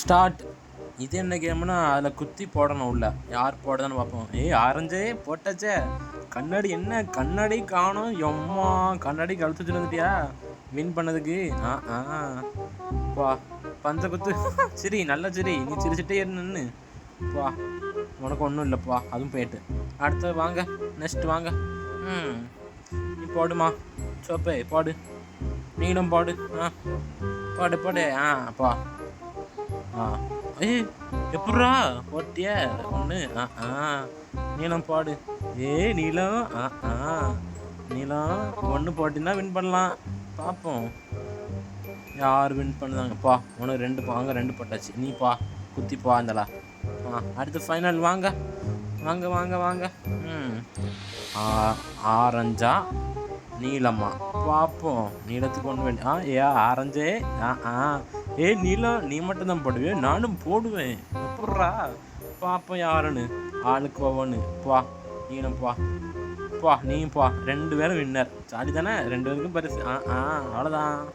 Start. இது என்ன கேம்னா அதில் குத்தி போடணும் உள்ள. யார் போடுதான்னு பார்ப்போம். ஆரஞ்சே போட்டாச்சே. கண்ணாடி என்ன கண்ணாடி காணும். எம்மா கண்ணாடி கழுத்து வச்சுட்டு வந்துட்டியா வின் பண்ணதுக்கு? பா பஞ்ச குத்து. சரி நல்லா சரி, நீ சிரிச்சிட்டே நின்று பா. உனக்கு ஒன்றும் இல்லைப்பா. அதுவும் போயிட்டு அடுத்த வாங்க. நெக்ஸ்ட் வாங்க. நீ போடுமா சோப்பே போடு. நீனும் போடு. போடு போடு. அப்பா எப்பட்றா போட்டிய ஒன்று? நீளம் பாடு. நீளம் நீளம் ஒன்று போட்டின்னா வின் பண்ணலாம். பார்ப்போம் யார் வின் பண்ணுதாங்கப்பா. உனக்கு 2 அங்கே 2 போட்டாச்சு. நீப்பா குத்திப்பா அந்தலா. அடுத்து ஃபைனல் வாங்க வாங்க வாங்க வாங்க. ஆரஞ்சா நீளம்மா பார்ப்போம். நீளத்துக்கு ஒன்று வேண்டி. ஆரஞ்சே. நீளம் நீ மட்டும்தான் போடுவேன், நானும் போடுவேன். எப்பட்றா பார்ப்போம் யாருன்னு. ஆளுக்கு ஒவ்வொன்று. பா நீளம் பா நீ 2 பேரும் வின்னர். சாடி தானே 2 பேருக்கும் பரிசு. அவ்வளோதான்.